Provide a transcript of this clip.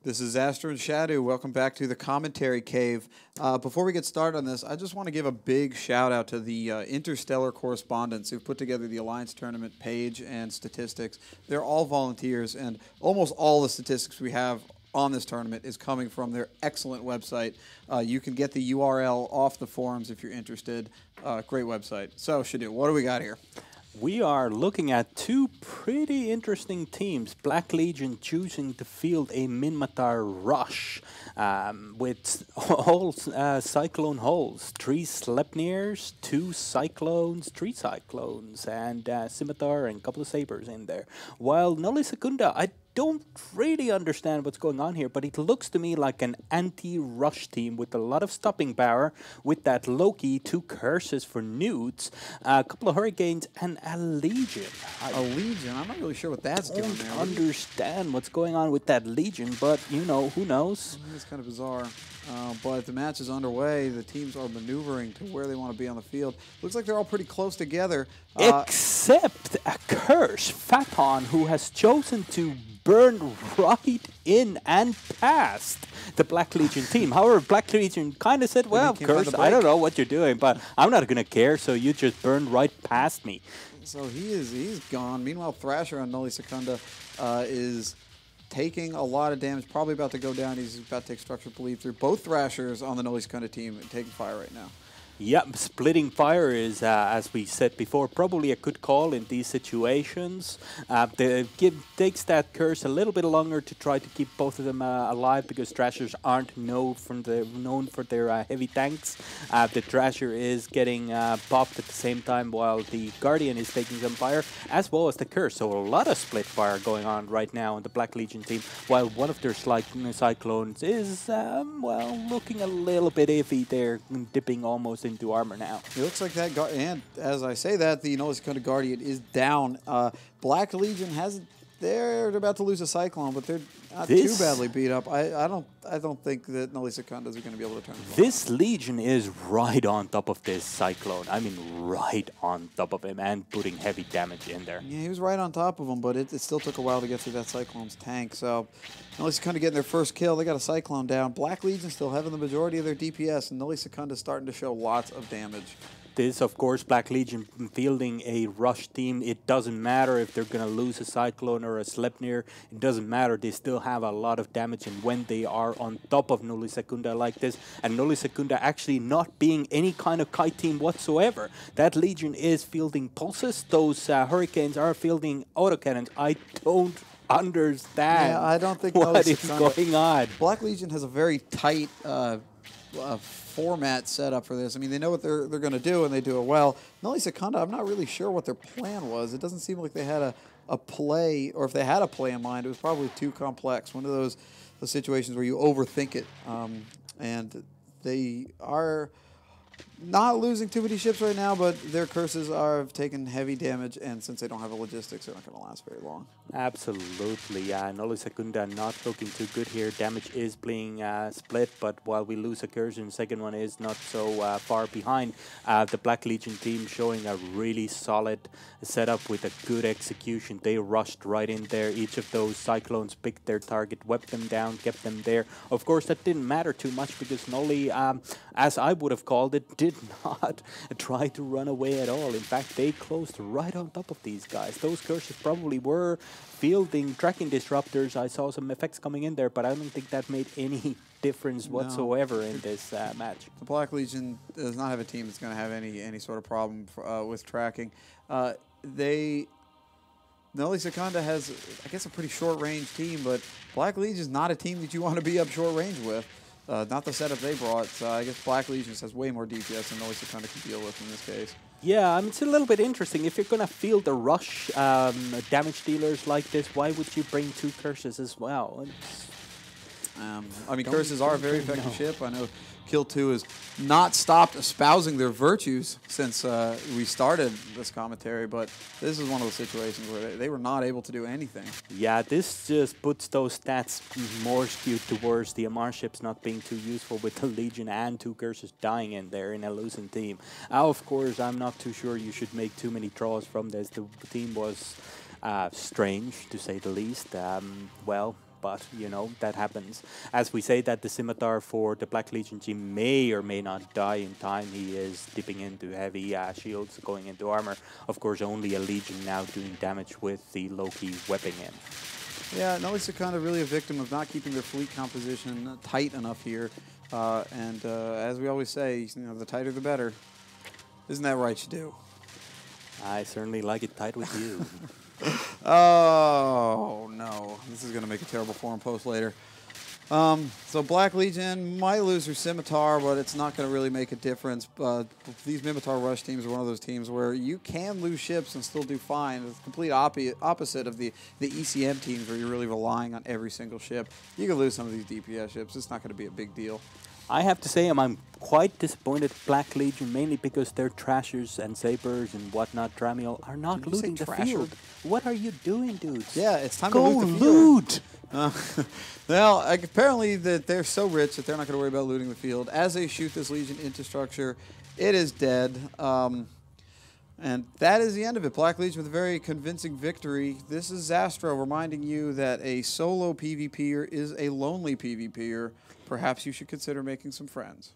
This is Astro and Shadow. Welcome back to the Commentary Cave. Before we get started on this, I just want to give a big shout out to the interstellar correspondents who've put together the Alliance Tournament page and statistics. They're all volunteers, and almost all the statistics we have on this tournament is coming from their excellent website. You can get the URL off the forums if you're interested. Great website. So, Shadow, what do we got here? We are looking at two pretty interesting teams. Black Legion choosing to field a Minmatar rush with all Cyclone hulls. 3 Sleipnirs, 2 Cyclones, 3 Cyclones, and Scimitar and a couple of Sabres in there. While Nulli Secunda, I don't really understand what's going on here, but it looks to me like an anti-rush team with a lot of stopping power, with that Loki, 2 curses for newts, a couple of hurricanes, and a legion. A legion? I'm not really sure what that's doing there. I don't understand what's going on with that legion, but, you know, who knows? It's kind of bizarre. But the match is underway. The teams are maneuvering to where they want to be on the field. Looks like they're all pretty close together. Except a curse, Faton, who has chosen to burn right in and past the Black Legion team. However, Black Legion kind of said, well, curse, I don't know what you're doing, but I'm not going to care, so you just burned right past me. So he's gone. Meanwhile, Thrasher on Nulli Secunda is taking a lot of damage, probably about to go down. He's about to take structural bleed through. Both Thrashers on the Nulli Secunda team taking fire right now. Yep, splitting fire is, as we said before, probably a good call in these situations. Takes that curse a little bit longer to try to keep both of them alive, because Thrashers aren't known for their heavy tanks. The Thrasher is getting popped at the same time while the Guardian is taking some fire, as well as the curse. So a lot of split fire going on right now on the Black Legion team, while one of their Cyclones is, well, looking a little bit iffy. They're dipping almost into armor now. It looks like that, and as I say that, the Nulli Secunda Guardian is down. Black Legion hasn't. They're about to lose a Cyclone, but they're not too badly beat up. I don't think that Nulli Secundas are going to be able to turn it. This Legion is right on top of this Cyclone. I mean, right on top of him and putting heavy damage in there. Yeah, he was right on top of him, but it still took a while to get through that Cyclone's tank. So Nulli Secunda getting their first kill. They got a Cyclone down. Black Legion still having the majority of their DPS, and Nulli Secunda starting to show lots of damage. This, of course, Black Legion fielding a rush team. It doesn't matter if they're going to lose a Cyclone or a Sleipnir. It doesn't matter. They still have a lot of damage, and when they are on top of Nulli Secunda like this, and Nulli Secunda actually not being any kind of kite team whatsoever, that Legion is fielding pulses. Those Hurricanes are fielding autocannons. I don't understand. Yeah, I don't think what is going on. Black Legion has a very tight format set up for this. I mean, they know what they're going to do, and they do it well. Nulli Secunda, I'm not really sure what their plan was. It doesn't seem like they had a play, or if they had a play in mind, it was probably too complex. One of those situations where you overthink it. And they are not losing too many ships right now, but their curses have taken heavy damage, and since they don't have a logistics, they're not going to last very long. Absolutely, Nulli Secunda not looking too good here. Damage is being split, but while we lose a curse, the second one is not so far behind. The Black Legion team showing a really solid setup with a good execution. They rushed right in there. Each of those Cyclones picked their target, wept them down, kept them there. Of course, that didn't matter too much, because Nulli, as I would have called it, did not try to run away at all. In fact, they closed right on top of these guys. Those curses probably were fielding tracking disruptors. I saw some effects coming in there, but I don't think that made any difference whatsoever in this match. The Black Legion does not have a team that's going to have any sort of problem with tracking. Nulli Secunda has, I guess, a pretty short-range team, but Black Legion is not a team that you want to be up short range with. Not the setup they brought. So I guess Black Legion has way more DPS than Nulli Secunda can deal with in this case. Yeah, I mean, it's a little bit interesting. If you're going to field the rush damage dealers like this, why would you bring 2 curses as well? I mean, curses are a very effective ship. I know Kill 2 has not stopped espousing their virtues since we started this commentary, but this is one of those situations where they were not able to do anything. Yeah, this just puts those stats more skewed towards the MR ships not being too useful, with the Legion and 2 curses dying in there in a losing team. Of course, I'm not too sure you should make too many draws from this. The team was strange, to say the least. Well, but, you know, that happens. As we say that the Scimitar for the Black Legion team may or may not die in time, he is dipping into heavy shields, going into armor. Of course, only a Legion now doing damage with the Loki webbing in. Yeah, Nulli Secunda really a victim of not keeping their fleet composition tight enough here. As we always say, you know, the tighter the better. Isn't that right, you do? I certainly like it tight with you. Oh, no. This is going to make a terrible forum post later. So Black Legion might lose their Scimitar, but it's not going to really make a difference. But these Scimitar Rush teams are one of those teams where you can lose ships and still do fine. It's the complete opposite of the ECM teams where you're really relying on every single ship. You can lose some of these DPS ships. It's not going to be a big deal. I have to say I'm quite disappointed Black Legion, mainly because their Trashers and Sabers and whatnot, Dramiel, are not looting the field. What are you doing, dudes? Yeah, it's time to loot the loot! Well, apparently that they're so rich that they're not going to worry about looting the field. As they shoot this Legion into structure, it is dead. And that is the end of it. Black Legion with a very convincing victory. This is Zastro reminding you that a solo PvPer is a lonely PvPer. Perhaps you should consider making some friends.